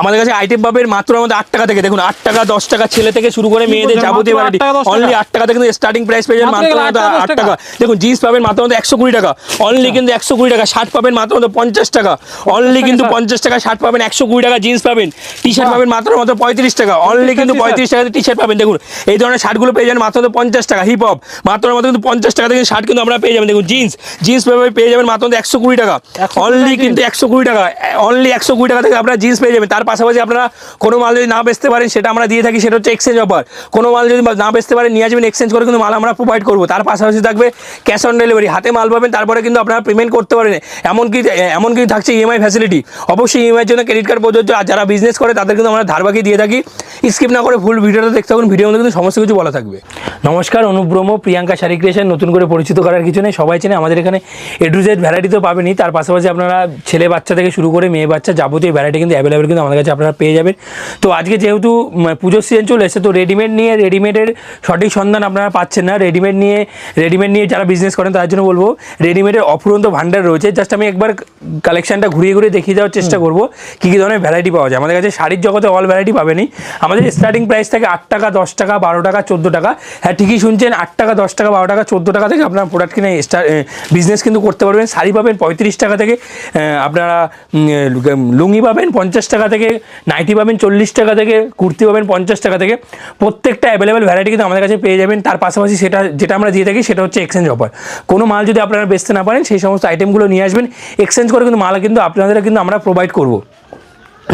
আমাদের কাছে আইটেম পাবেন মাত্র আমাদের 8 টাকা থেকে, দেখুন 8 টাকা 10 টাকা ছেলে থেকে শুরু করে মেয়েদের যাবতীয় ভ্যারাইটি অনলি 8 টাকা থেকে স্টার্টিং প্রাইস পেয়ে যাবেন মাত্র 8 টাকা। দেখুন জিন্স পাবেন মাত্র 120 টাকা অনলি, কিন্তু 120 টাকা। শার্ট পাবেন মাত্র 50 টাকা অনলি, কিন্তু 50 টাকা শার্ট পাবেন, 120 টাকা জিন্স পাবেন। টি শার্ট পাবেন মাত্র 35 টাকা অনলি, কিন্তু 35 টাকা টি শার্ট পাবেন। দেখুন এই ধরনের শার্টগুলো পেয়ে যাবেন মাত্র 50 টাকা। হিপ হপ মাত্র কিন্তু 50 টাকা থেকে শার্ট কিন্তু আমরা পেয়ে যাবেন। দেখুন জিন্স পেয়ে যাবেন মাত্র 120 টাকা অনলি, কিন্তু 120 টাকা অনলি, 120 টাকা থেকে আপনারা জিন্স পেয়ে যাবেন। তার পাশাপাশি আপনারা কোনো মাল যদি না বেচতে পারেন সেটা আমরা দিয়ে থাকি, সেটা হচ্ছে এক্সচেঞ্জ অফার। কোনো মাল যদি না বেচতে পারেন নিয়ে আসবেন, এক্সচেঞ্জ করে কিন্তু মাল আমরা প্রোভাইড করবো। তার পাশাপাশি থাকবে ক্যাশ অন ডেলিভারি, হাতে মাল পাবেন তারপরে কিন্তু আপনারা পেমেন্ট করতে পারেন। এমনকি থাকছে ইএমআই ফ্যাসিলিটি, অবশ্যই ইএমআইয়ের জন্য ক্রেডিট কার্ড প্রযোজ্য। আর যারা বিজনেস করে তাদের কিন্তু আমরা ধার বাকি দিয়ে থাকি। স্কিপ না করে ফুল ভিডিওটা দেখতে থাকুন, ভিডিওর মধ্যে কিন্তু সমস্ত কিছু বলা থাকবে। নমস্কার, অনুব্রহ্ম প্রিয়াঙ্কা শাড়ি ক্রিয়েশন, নতুন করে পরিচিত করার কিছু নেই, সবাই চেনে। আমাদের এখানে এ টু জেড ভ্যারাইটি তো পাবেনই, তার পাশাপাশি আপনারা ছেলে বাচ্চা থেকে শুরু করে মেয়ে বাচ্চা যাবতীয় ভ্যারাইটি কিন্তু অ্যাভেলেবেল কিন্তু আমাদের কাছে আপনারা পেয়ে যাবেন। তো আজকে যেহেতু পুজোর সিজন চলে এসেছে, তো রেডিমেডের সঠিক সন্ধান আপনারা পাচ্ছেন না। রেডিমেড নিয়ে যারা বিজনেস করেন তার জন্য বলবো, রেডিমেডের অফুরন্ত ভান্ডার রয়েছে। জাস্ট আমি একবার কালেকশনটা ঘুরিয়ে দেখিয়ে দেওয়ার চেষ্টা করবো কী কী ধরনের ভ্যারাইটি পাওয়া যায়। আমাদের কাছে শাড়ির জগতে অল ভ্যারাইটি পাবেনই। আমাদের স্টার্টিং প্রাইস থাকে 8 টাকা, 10 টাকা, 12 টাকা, 14 টাকা। হ্যাঁ ঠিকই শুনছেন, 8 টাকা, 10 টাকা, 12 টাকা, 14 টাকা থেকে আপনার প্রোডাক্ট কিনে বিজনেস কিন্তু করতে পারবেন। শাড়ি পাবেন 35 টাকা থেকে, আপনারা লুঙ্গি পাবেন 50 টাকা থেকে, নাইটি পাবেন 40 টাকা থেকে, কুর্তি পাবেন 50 টাকা থেকে। প্রত্যেকটা অ্যাভেলেবেল ভ্যারাইটি কিন্তু আমাদের কাছে পেয়ে যাবেন। তার পাশাপাশি যেটা আমরা দিয়ে থাকি সেটা হচ্ছে এক্সচেঞ্জ অফার। কোনো মাল যদি আপনারা বেচতে না পারেন সেই সমস্ত আইটেমগুলো নিয়ে আসবেন, এক্সচেঞ্জ করে কিন্তু মাল কিন্তু আপনাদের কিন্তু আমরা প্রোভাইড করবো।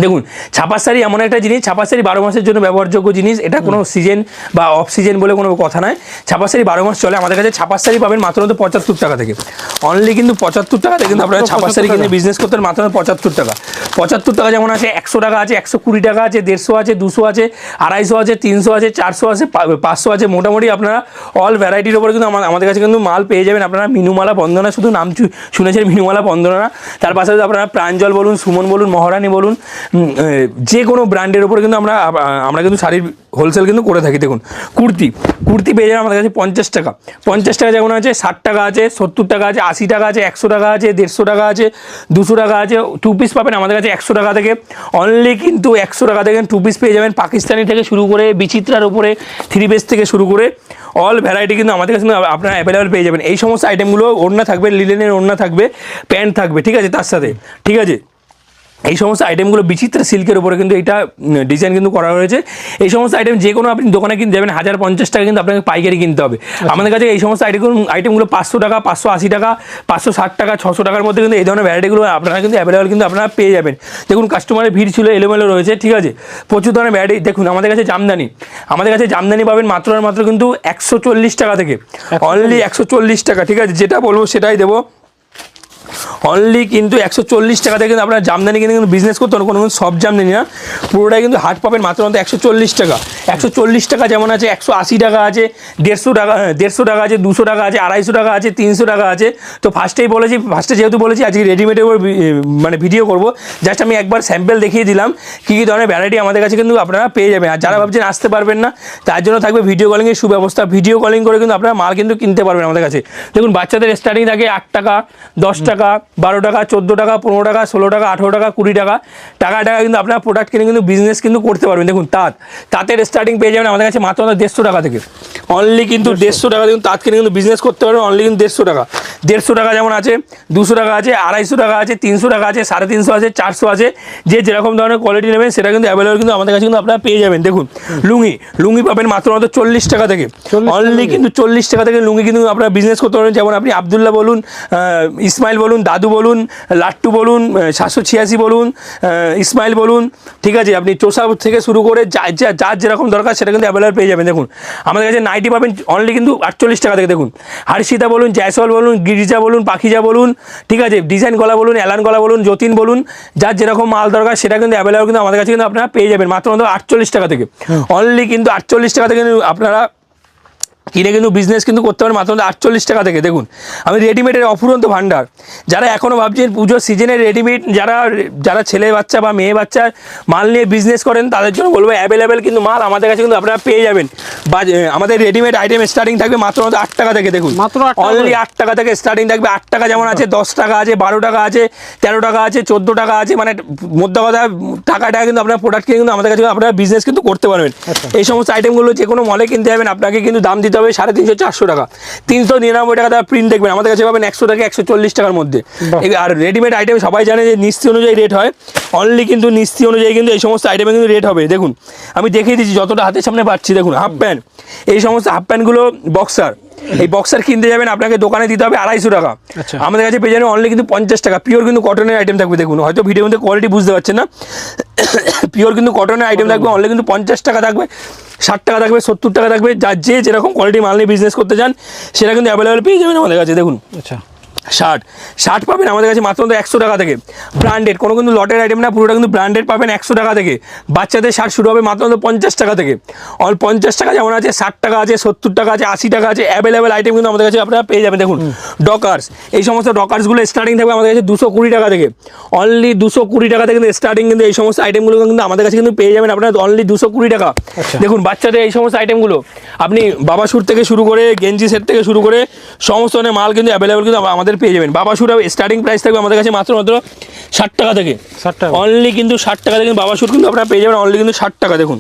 দেখুন ছাপার শাড়ি এমন একটা জিনিস, ছাপার শাড়ি 12 মাসের জন্য ব্যবহারযোগ্য জিনিস। এটা কোনো সিজন বা অফ সিজন বলে কোনো কথা নয়, ছাপার শাড়ি 12 মাস চলে। আমাদের কাছে ছাপার শাড়ি পাবেন মাত্র 75 টাকা থেকে অনলি, কিন্তু 75 টাকা থেকে কিন্তু আপনারা ছাপার শাড়ি কিনে বিজনেস করতে মাত্র 75 টাকা। 75 টাকা যেমন আছে, 100 টাকা আছে, 120 টাকা আছে, 150 আছে, 200 আছে, 250 আছে, 300 আছে, 400 আছে, 500 আছে। মোটামুটি আপনারা অল ভ্যারাইটির ওপরে কিন্তু আমাদের কাছে কিন্তু মাল পেয়ে যাবেন। আপনারা মিনুমালা বন্দনা, শুধু নাম শুনেছেন মিনুমালা বন্দনা, তার পাশাপাশি আপনারা প্রাঞ্জল বলুন, সুমন বলুন, মহারানী বলুন, যে কোনো ব্র্যান্ডের উপরে কিন্তু আমরা কিন্তু শাড়ির হোলসেল কিন্তু করে থাকি। দেখুন কুর্তি পেয়ে যাবেন আমাদের কাছে 50 টাকা। 50 টাকা যেমন আছে, 60 টাকা আছে, 70 টাকা আছে, 80 টাকা আছে, 100 টাকা আছে, 150 টাকা আছে, 200 টাকা আছে। 2 পিস পাবেন আমাদের কাছে 100 টাকা থেকে অনলি, কিন্তু 100 টাকা থেকে 2 পিস পেয়ে যাবেন। পাকিস্তানি থেকে শুরু করে বিচিত্রার উপরে 3 পিস থেকে শুরু করে অল ভ্যারাইটি কিন্তু আমাদের কাছে আপনারা অ্যাভেলেবেল পেয়ে যাবেন। এই সমস্ত আইটেমগুলো ওড়না থাকবে, লিলেনের ওড়না থাকবে, প্যান্ট থাকবে, ঠিক আছে, তার সাথে ঠিক আছে। এই সমস্ত আইটেমগুলো বিচিত্র সিল্কের উপরে কিন্তু এটা ডিজাইন কিন্তু করা হয়েছে। এই সমস্ত আইটেম যে কোনো আপনি দোকানে কিনতে যাবেন 1050 টাকা কিন্তু আপনাকে পাইকারি কিনতে হবে। আমাদের কাছে এই সমস্ত আইটেমগুলো 500 টাকা, 580 টাকা, 560 টাকা, 600 টাকার মধ্যে কিন্তু এই ধরনের ভ্যারাইটিগুলো আপনারা কিন্তু অ্যাভেলেবেল কিন্তু আপনারা পেয়ে যাবেন। দেখুন কাস্টমারের ভিড় ছিল, এলোমেলো রয়েছে, ঠিক আছে, প্রচুর ধরনের ভ্যারাইটি। দেখুন আমাদের কাছে জামদানি পাবেন মাত্র কিন্তু 140 টাকা থেকে অনলি, 140 টাকা, ঠিক আছে, যেটা বলবো সেটাই দেবো অনলি, কিন্তু 140 টাকা থেকে কিন্তু আপনার জামদানি কিনে কিন্তু বিজনেস করতে হবে। কোনো সব জামদানি না, পুরোটাই কিন্তু হাট পাবেন মাত্র 140 টাকা। 140 টাকা যেমন আছে, 180 টাকা আছে, 150 টাকা, 150 টাকা আছে, 200 টাকা আছে, 250 টাকা আছে, 300 টাকা আছে। তো ফার্স্টে যেহেতু বলেছি আজকে রেডিমেডের উপর মানে ভিডিও করবো, জাস্ট আমি একবার স্যাম্পল দেখিয়ে দিলাম কী ধরনের ভ্যারাইটি আমাদের কাছে কিন্তু আপনারা পেয়ে যাবেন। আর যারা ভাবছেন আসতে পারবেন না তার জন্য থাকবে ভিডিও কলিংয়ের সুব্যবস্থা। ভিডিও কলিং করে কিন্তু আপনারা মাল কিন্তু কিনতে পারবেন আমাদের কাছে। দেখুন বাচ্চাদের স্টার্টিং থাকে 8 টাকা, 10 টাকা, 12 টাকা, 14 টাকা, 15 টাকা, 16 টাকা, 18 টাকা, 20 টাকা কিন্তু আপনার প্রোডাক্ট কিনে কিন্তু বিজনেস কিন্তু করতে পারবেন। দেখুন তাঁতের স্টার্টিং পেয়ে যাবেন আমাদের কাছে মাত্র 150 টাকা থেকে অনলি, কিন্তু 150 টাকা দেখুন তাঁত কিনে কিন্তু বিজনেস করতে পারবেন অনলি, কিন্তু 150 টাকা। 150 টাকা যেমন আছে, 200 টাকা আছে, 250 টাকা আছে, 300 টাকা আছে, 350 আছে, 400 আছে। যে যেরকম ধরনের কোয়ালিটি নেবেন সেটা কিন্তু অ্যাভেলেবল কিন্তু আমাদের কাছে কিন্তু আপনারা পেয়ে যাবেন। দেখুন লুঙ্গি পাবেন মাত্র 40 টাকা থেকে অনলি, কিন্তু 40 টাকা থেকে লুঙ্গি কিন্তু আপনারা বিজনেস করতে পারবেন। যেমন আপনি আবদুল্লাহ বলুন, ইসমাইল বলুন, দাদু বলুন, লাট্টু বলুন, 786 বলুন, ইসমাইল বলুন, ঠিক আছে, আপনি চোষা থেকে শুরু করে যার যেরকম দরকার সেটা কিন্তু অ্যাভেলেবল পেয়ে যাবেন। দেখুন আমাদের কাছে নাইটি পাবেন অনলি, কিন্তু 48 টাকা থেকে। দেখুন হার্ষিতা বলুন, জয়সওয়াল বলুন, গিরিজা বলুন, পাখিজা বলুন, ঠিক আছে, ডিজাইন গলা বলুন, এলান গলা বলুন, যতীন বলুন, যার যেরকম মাল দরকার সেটা কিন্তু অ্যাভেলেবল কিন্তু আমাদের কাছে কিন্তু আপনারা পেয়ে যাবেন মাত্র 48 টাকা থেকে অনলি, কিন্তু 48 টাকা থেকে আপনারা কিনে কিন্তু বিজনেস কিন্তু করতে পারেন মাত্র 48 টাকা থেকে। দেখুন আমি রেডিমেডের অফুরন্ত ভান্ডার, যারা এখনও ভাবছেন পুজোর সিজনের রেডিমেড, যারা ছেলে বাচ্চা বা মেয়ে বাচ্চার মাল নিয়ে বিজনেস করেন তাদের জন্য বলবো অ্যাভেলেবেল কিন্তু মাল আমাদের কাছে কিন্তু আপনারা পেয়ে যাবেন। বা আমাদের রেডিমেড আইটেম স্টার্টিং থাকবে মাত্র 8 টাকা থেকে। দেখুন অনলি 8 টাকা থেকে স্টার্টিং থাকবে। 8 টাকা যেমন আছে, 10 টাকা আছে, 12 টাকা আছে, 13 টাকা আছে, 14 টাকা আছে, মানে মধ্যে কথা টাকাটা কিন্তু আপনার প্রোডাক্ট কিনে কিন্তু আমাদের কাছে আপনারা বিজনেস কিন্তু করতে পারবেন। এই সমস্ত আইটেমগুলো যে কোনো মলে কিনতে যাবেন আপনাকে কিন্তু দাম দিতে হবে 350-400 টাকা। 399 টাকা তার প্রিন্ট দেখবেন, আমাদের কাছে পাবেন 100 টাকা 140 টাকার মধ্যে। আর রেডিমেড আইটেম সবাই জানে যে নিস্তি অনুযায়ী রেট হয়, অনলি কিন্তু নিস্তি অনুযায়ী কিন্তু এই সমস্ত আইটেমে কিন্তু রেট হবে। দেখুন আমি দেখিয়ে দিচ্ছি যতটা হাতের সামনে পাচ্ছি। দেখুন হাফ প্যান্ট, এই সমস্ত হাফ প্যান্টগুলো বক্সার, এই বক্সার কিনতে যাবেন আপনাকে দোকানে দিতে হবে 250 টাকা, আমাদের কাছে পেয়ে যাবেন অনলি কিন্তু 50 টাকা। পিওর কিন্তু কটনের আইটেম থাকবে। দেখুন হয়তো ভিডিওর মধ্যে কোয়ালিটি বুঝতে পারছেন না, পিওর কিন্তু কটনের আইটেম থাকবে, অনলি কিন্তু 50 টাকা থাকবে, 60 টাকা থাকবে, 70 টাকা থাকবে। যার যেরকম কোয়ালিটি মাল নিয়ে বিজনেস করতে চান সেটা কিন্তু অ্যাভেলেবেল পেয়ে যাবেন আমাদের কাছে। দেখুন শার্ট পাবেন আমাদের কাছে মাত্র 100 টাকা থেকে, ব্র্যান্ডেড, কোনো কিন্তু লটের আইটেম না, পুরোটা কিন্তু ব্র্যান্ডেড পাবেন 100 টাকা থেকে। বাচ্চাদের শার্ট শুরু হবে মাত্র 50 টাকা থেকে। 50 টাকা যেমন আছে, 60 টাকা আছে, 70 টাকা আছে, 80 টাকা আছে, অ্যাভেলেবেল আইটেম কিন্তু আমাদের কাছে আপনারা পেয়ে যাবেন। দেখুন ডকার্স, এই সমস্ত ডকার্সগুলো স্টার্টিং থাকবে আমাদের কাছে 220 টাকা থেকে, অনলি 220 টাকা থেকে কিন্তু স্টার্টিং। কিন্তু এই সমস্ত আইটেমগুলো কিন্তু আমাদের কাছে কিন্তু পেয়ে যাবেন আপনারা অনলি 220 টাকা। দেখুন বাচ্চাদের এই সমস্ত আইটেমগুলো আপনি বাবা স্যুট থেকে শুরু করে গেঞ্জি সেট থেকে শুরু করে সমস্ত ধরনের মাল কিন্তু অ্যাভেলেবেল কিন্তু আমাদের পেয়ে যাবেন। বাবা স্যুট স্টার্টিং প্রাইস থাকবে আমাদের কাছে মাত্র 60 টাকা থেকে, অনলি কিন্তু 60 টাকা থেকে বাবা স্যুট কিন্তু আপনারা পেয়ে যাবেন অনলি কিন্তু 60 টাকা। দেখুন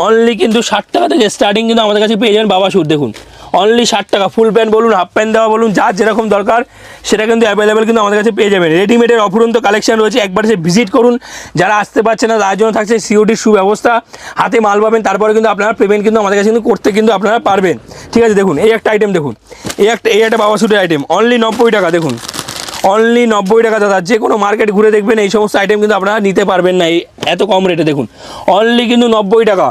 অনলি কিন্তু 60 টাকা থেকে স্টার্টিং কিন্তু আমাদের কাছে পেয়ে যাবেন বাবা স্যুট। দেখুন অনলি 60 টাকা, ফুল প্যান্ট বলুন, হাফ প্যান্ট দেওয়া বলুন, যার যেরকম দরকার সেটা কিন্তু অ্যাভেলেবেল কিন্তু আমাদের কাছে পেয়ে যাবেন। রেডিমেডের অফুরন্ত কালেকশন রয়েছে, একবার সে ভিজিট করুন। যারা আসতে পারছে না তার জন্য থাকছে সিওডির সুব্যবস্থা, হাতে মাল পাবেন, তারপরে কিন্তু আপনারা পেমেন্ট কিন্তু আমাদের কাছে কিন্তু করতে কিন্তু আপনারা পারবেন। ঠিক আছে, দেখুন এই একটা আইটেম, দেখুন এই একটা বাবা স্যুটের আইটেম অনলি 90 টাকা। দেখুন অনলি 90 টাকা দাদা, যে কোনো মার্কেট ঘুরে দেখবেন এই সমস্ত আইটেম কিন্তু আপনারা নিতে পারবেন না এত কম রেটে। দেখুন অনলি কিন্তু 90 টাকা,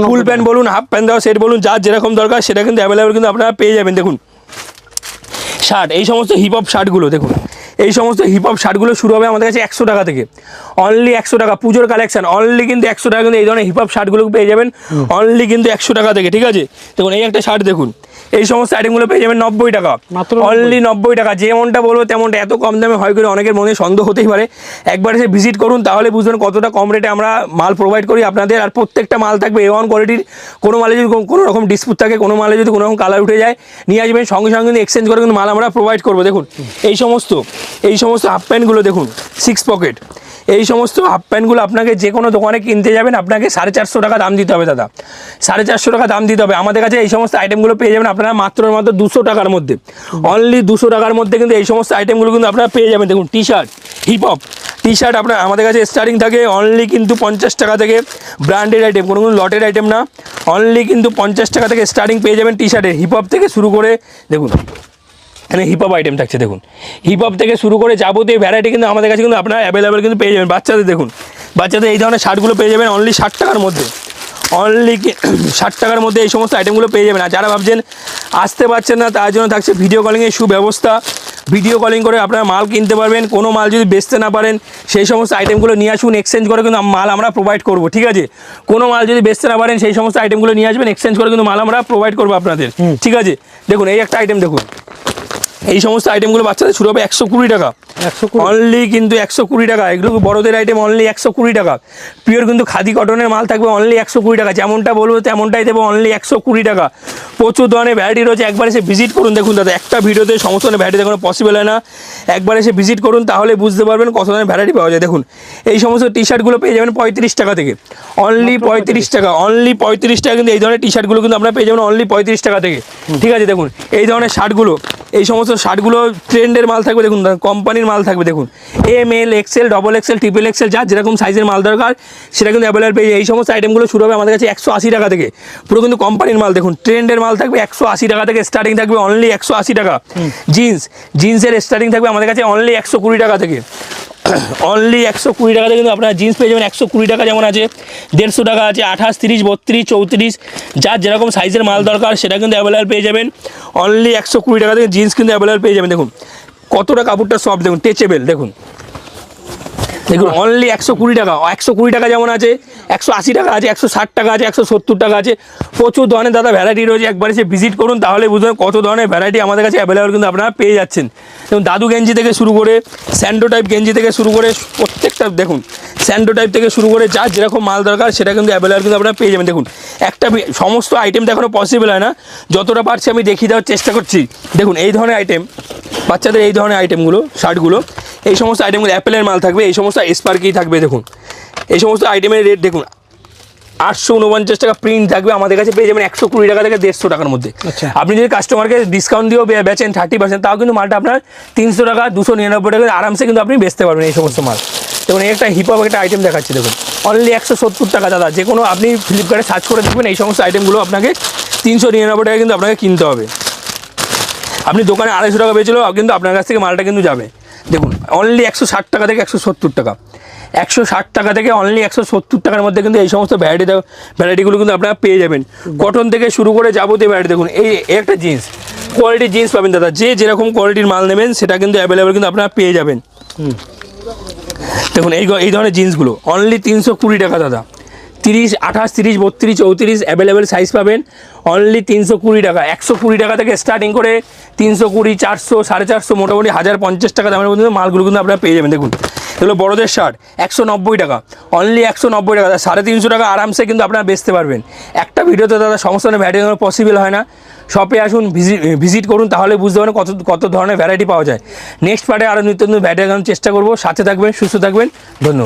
ফুল প্যান্ট বলুন, হাফ প্যান্ট দেওয়া সেট বলুন, যার যেরকম দরকার সেটা কিন্তু অ্যাভেলেবেল কিন্তু আপনারা পেয়ে যাবেন। দেখুন শার্ট, এই সমস্ত হিপ হপ শার্টগুলো, দেখুন এই সমস্ত হিপ হপ শার্টগুলো শুরু হবে আমাদের কাছে 100 টাকা থেকে, অনলি 100 টাকা। পুজোর কালেকশন অনলি কিন্তু 100 টাকা কিন্তু এই ধরনের হিপ হপ শার্টগুলো পেয়ে যাবেন অনলি কিন্তু 100 টাকা থেকে। ঠিক আছে, দেখুন এই একটা শার্ট, দেখুন এই সমস্ত আইটেমগুলো পেয়ে যাবেন 90 টাকা, অনলি 90 টাকা। যেমনটা বলবো তেমনটা, এত কম দামে হয় করে অনেকের মনে সন্দেহ হতেই পারে। একবার এসে ভিজিট করুন তাহলে বুঝবেন কতটা কম রেটে আমরা মাল প্রোভাইড করি আপনাদের। আর প্রত্যেকটা মাল থাকবে A1 কোয়ালিটির। কোনো মালে যদি কোনো রকম ডিসপুট থাকে, কোনো মালে যদি কোনো রকম কালার উঠে যায়, নিয়ে আসবেন, সঙ্গে সঙ্গে কিন্তু এক্সচেঞ্জ করে কিন্তু মাল আমরা প্রোভাইড করবো। দেখুন এই সমস্ত হাফ প্যান্টগুলো, দেখুন 6 পকেট, এই সমস্ত হাফ প্যান্টগুলো আপনাকে যে কোনো দোকানে কিনতে যাবেন আপনাকে 450 টাকা দাম দিতে হবে দাদা, 450 টাকা দাম দিতে হবে। আমাদের কাছে এই সমস্ত আইটেমগুলো পেয়ে যাবেন আপনারা মাত্র 200 টাকার মধ্যে, অনলি 200 টাকার মধ্যে কিন্তু এই সমস্ত আইটেমগুলো কিন্তু আপনারা পেয়ে যাবেন। দেখুন T shirt, hip hop T shirt আপনার আমাদের কাছে স্টার্টিং থাকে অনলি কিন্তু 50 টাকা থেকে, ব্র্যান্ডেড আইটেম, কোনো লটের আইটেম না, অনলি কিন্তু 50 টাকা থেকে স্টার্টিং পেয়ে যাবেন টি শার্টের। হিপ হপ থেকে শুরু করে, দেখুন এখানে হিপ হপ আইটেম থাকছে, দেখুন হিপ হপ থেকে শুরু করে যাবতীয় ভ্যারাইটি কিন্তু আমাদের কাছে কিন্তু আপনারা অ্যাভেলেবেল কিন্তু পেয়ে যাবেন। বাচ্চাদের, দেখুন বাচ্চাদের এই ধরনের শার্টগুলো পেয়ে যাবেন অনলি 60 টাকার মধ্যে, অনলি 60 টাকার মধ্যে এই সমস্ত আইটেমগুলো পেয়ে যাবেন। আর যারা ভাবছেন আসতে পারছেন না তার জন্য থাকছে ভিডিও কলিংয়ের সুব্যবস্থা। ভিডিও কলিং করে আপনারা মাল কিনতে পারবেন। কোনো মাল যদি বেচতে না পারেন সেই সমস্ত আইটেমগুলো নিয়ে আসুন, এক্সচেঞ্জ করে কিন্তু মাল আমরা প্রোভাইড করবো। ঠিক আছে, কোনো মাল যদি বেচতে না পারেন সেই সমস্ত আইটেমগুলো নিয়ে আসবেন, এক্সচেঞ্জ করে কিন্তু মাল আমরা প্রোভাইড করবো আপনাদের। ঠিক আছে, দেখুন এই একটা আইটেম, দেখুন এই সমস্ত আইটেমগুলো বাচ্চাদের শুরু হবে 120 টাকা, অনলি কিন্তু 120 টাকা। এগুলো বড়দের আইটেম অনলি 120 টাকা। পিওর কিন্তু খাদি কটনের মাল থাকবে অনলি 120 টাকা। যেমনটা বলবো তেমনটাই দেবো, অনলি 120 টাকা। প্রচুর ধরনের ভ্যারাইটি রয়েছে, একবার এসে ভিজিট করুন। দেখুন দাদা একটা ভিডিওতে সমস্ত ধরনের ভ্যারাইটি দেখানো পসিবল হয় না, একবার এসে ভিজিট করুন তাহলে বুঝতে পারবেন কত ধরনের ভ্যারাইটি পাওয়া যায়। দেখুন এই সমস্ত টি শার্টগুলো পেয়ে যাবেন 35 টাকা থেকে, অনলি 35 টাকা, অনলি 35 টাকা কিন্তু এই ধরনের টি শার্টগুলো কিন্তু আপনারা পেয়ে যাবেন অনলি 35 টাকা থেকে। ঠিক আছে, দেখুন এই ধরনের শার্টগুলো, এই সমস্ত শার্টগুলো ট্রেন্ডের মাল থাকবে, দেখুন কোম্পানির মাল থাকবে। দেখুন ML, XL, XXL, XXL, যার যেরকম সাইজের মাল দরকার সেটা কিন্তু অ্যাভেলেবল পেয়ে। এই সমস্ত আইটেমগুলো শুরু হবে আমাদের কাছে 180 টাকা থেকে, পুরো কিন্তু কোম্পানির মাল। দেখুন ট্রেন্ডের মাল থাকবে 180 টাকা থেকে স্টার্টিং থাকবে, অনলি 180 টাকা। জিন্সের স্টার্টিং থাকবে আমাদের কাছে অনলি 120 টাকা থেকে, অনলি 120 টাকা থেকে কিন্তু আপনারা জিন্স পেয়ে যাবেন 120 টাকা। যেমন আছে 150 টাকা আছে, 28, 30, 32, 34, যার যেরকম সাইজের মাল দরকার সেটা কিন্তু অ্যাভেলেবল পেয়ে যাবেন অনলি 120 টাকা থেকে। জিন্স কিন্তু অ্যাভেলেবল পেয়ে যাবেন। দেখুন কতটা কাপড়টা সফট, দেখুন টেচেবেল, দেখুন দেখুন অনলি 120 টাকা, 120 টাকা যেমন আছে, 180 টাকা আছে, 160 টাকা আছে, 170 টাকা আছে, প্রচুর ধরনের দাদা ভ্যারাইটি রয়েছে। একবার এসে ভিজিট করুন, তাহলে বুঝবেন কত ধরনের ভ্যারাইটি আমাদের কাছে অ্যাভেলেবল কিন্তু আপনারা পেয়ে যাচ্ছেন। যেমন দাদু গেঞ্জি থেকে শুরু করে, স্যান্ডো টাইপ গেঞ্জি থেকে শুরু করে প্রত্যেকটা দেখুন, স্যান্ডো টাইপ থেকে শুরু করে যার যেরকম মাল দরকার সেটা কিন্তু অ্যাভেলেবল কিন্তু আপনারা পেয়ে যাবেন। দেখুন একটা সমস্ত আইটেম দেখানো পসিবল হয় না, যতটা পারছি আমি দেখিয়ে দেওয়ার চেষ্টা করছি। দেখুন এই ধরনের আইটেম, বাচ্চাদের এই ধরনের আইটেমগুলো, শার্টগুলো, এই সমস্ত আইটেমগুলো অ্যাপেলের মাল থাকবে, এই সমস্ত স্পার্কি থাকবে। দেখুন এই সমস্ত আইটেমের রেট দেখুন 849 টাকা প্রিন্ট থাকবে, আমাদের কাছে পেয়ে যাবেন 120 টাকা থেকে 150 টাকার মধ্যে। আপনি যদি কাস্টমারকে ডিসকাউন্ট দিয়েও বেচেন 30%, তাও কিন্তু মালটা আপনার 300 টাকা 299 টাকা আরামসে কিন্তু আপনি বেচতে পারবেন এই সমস্ত মাল। দেখুন একটা হিপহপ একটা আইটেম দেখাচ্ছি, দেখুন অনলি 170 টাকা দাদা। যে কোনো আপনি ফ্লিপকার্টে সার্চ করে দেখবেন, এই সমস্ত আইটেমগুলো আপনাকে 399 টাকা কিন্তু আপনাকে কিনতে হবে। আপনি দোকানে 250 টাকা বেচলেও কিন্তু আপনার কাছ থেকে মালটা কিন্তু যাবে। দেখুন অনলি 160 টাকা থেকে 170 টাকা, 160 টাকা থেকে অনলি 170 টাকার মধ্যে কিন্তু এই সমস্ত ভ্যারাইটিগুলো কিন্তু আপনারা পেয়ে যাবেন। কটন থেকে শুরু করে যাবতীয় ভ্যারাইটি। দেখুন এই একটা জিন্স, কোয়ালিটি জিন্স পাবেন দাদা, যে যেরকম কোয়ালিটির মাল নেবেন সেটা কিন্তু অ্যাভেলেবেল কিন্তু আপনারা পেয়ে যাবেন। দেখুন এই ধরনের জিন্সগুলো অনলি 320 টাকা দাদা, 30, 28, 30, 32, 34 অ্যাভেলেবেল সাইজ পাবেন অনলি 320 টাকা। 120 টাকা থেকে স্টার্টিং করে 320, 400, 450, মোটামুটি 1050 টাকা দামের মধ্যে মালগুলো কিন্তু আপনারা পেয়ে যাবেন। দেখুন এগুলো বড়দের শার্ট 190 টাকা, অনলি 190 টাকা, 350 টাকা আরামসে কিন্তু আপনারা বেচতে পারবেন। একটা ভিডিওতে দাদা সমস্ত ধরনের ভ্যারাইটি পসিবল হয় না, শপে আসুন, ভিজিট করুন, তাহলে বুঝতে পারবেন কত ধরনের ভ্যারাইটি পাওয়া যায়। নেক্সট পার্টে আরও নিত্য নতুন ভ্যারাইটি চেষ্টা করবো। সাথে থাকবেন, সুস্থ থাকবেন, ধন্যবাদ।